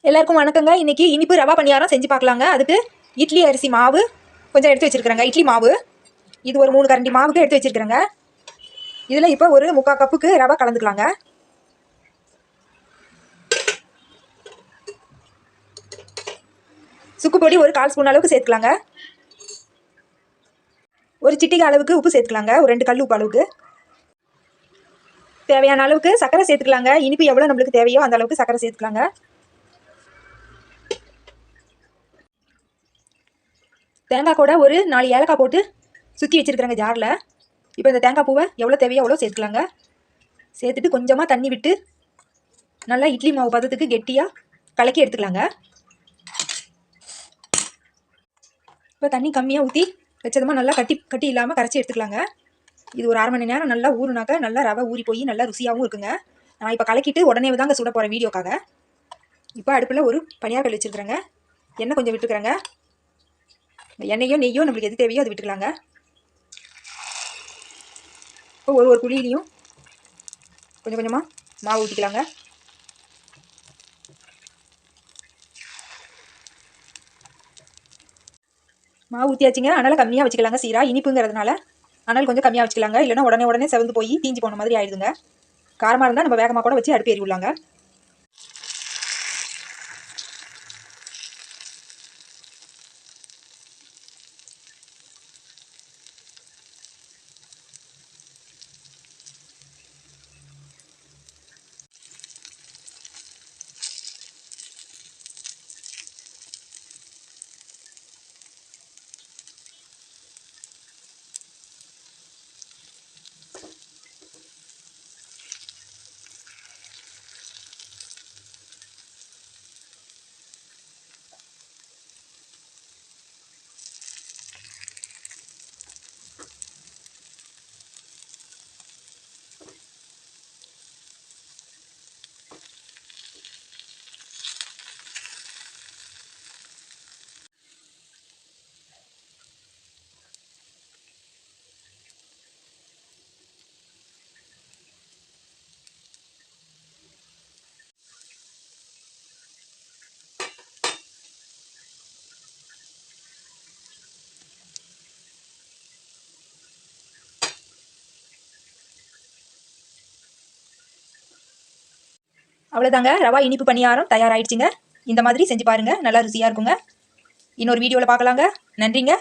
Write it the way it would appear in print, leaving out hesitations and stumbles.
எல்லாருக்கும் வணக்கங்க. இன்னைக்கு இனிப்பு ரவா பணியாரம் செஞ்சு பார்க்கலாங்க. அதுக்கு இட்லி அரிசி மாவு கொஞ்சம் எடுத்து வச்சிருக்கிறேங்க. இட்லி மாவு இது ஒரு 3 கரண்டி மாவுக்கு எடுத்து வச்சிருக்கிறேங்க. இதில் இப்போ ஒரு 3/4 கப்புக்கு ரவா கலந்துக்கலாங்க. சுக்கு பொடி ஒரு 1/4 ஸ்பூன் அளவுக்கு சேர்த்துக்கலாங்க. ஒரு சிட்டிகை அளவுக்கு உப்பு சேர்த்துக்கலாங்க. ஒரு 2 கல் உப்பு அளவுக்கு. தேவையான அளவுக்கு சர்க்கரை சேர்த்துக்கலாங்க. இனிப்பு எவ்வளோ நம்மளுக்கு தேவையோ அந்த அளவுக்கு சர்க்கரை சேர்த்துக்கலாங்க. தேங்காய் கூட ஒரு 4 ஏலக்காய் போட்டு சுற்றி வச்சுருக்கிறேங்க ஜாரில். இப்போ இந்த தேங்காய் பூவை எவ்வளோ தேவையோ அவ்வளோ சேர்த்துக்கலாங்க. சேர்த்துட்டு கொஞ்சமாக தண்ணி விட்டு நல்லா இட்லி மாவு பதத்துக்கு கெட்டியாக கலக்கி எடுத்துக்கலாங்க. இப்போ தண்ணி கம்மியாக ஊற்றி வச்சதுமா நல்லா கட்டி இல்லாமல் கரைச்சி எடுத்துக்கலாங்க. இது ஒரு 1/2 மணி நேரம் நல்லா ஊறுனாக்க நல்லா ரவை ஊறி போய் நல்லா ருசியாகவும் இருக்குங்க. நான் இப்போ கலக்கிட்டு உடனே தாங்க சுட போகிறேன் வீடியோக்காக. இப்போ அடுப்பில் ஒரு பனியார் வச்சுருக்குறேங்க. எண்ணெய் கொஞ்சம் விட்டுக்கிறேங்க. எண்ணெயோ நெய்யோ நம்மளுக்கு எது தேவையோ அது விட்டுக்கலாங்க. இப்போ ஒரு குழியிலையும் கொஞ்சம் கொஞ்சமாக மாவு ஊற்றிக்கலாங்க. மாவு ஊற்றியாச்சுங்க. அதனால் கம்மியாக வச்சுக்கலாங்க. சீரா இனிப்புங்கிறதுனால ஆனால் கொஞ்சம் கம்மியாக வச்சுக்கலாங்க. இல்லைன்னா உடனே செவந்து போய் தீஞ்சு போன மாதிரி ஆயிடுதுங்க. காரமாக இருந்தால் நம்ம வேகமாக கூட வச்சு அடுப்பு ஏறி விடலாங்க. அவ்வளோதாங்க, ரவா இனிப்பு பணியாரம் தயாராகிடுச்சுங்க. இந்த மாதிரி செஞ்சு பாருங்கள், நல்லா ருசியாக இருக்குங்க. இன்னொரு வீடியோவில் பார்க்கலாங்க. நன்றிங்க.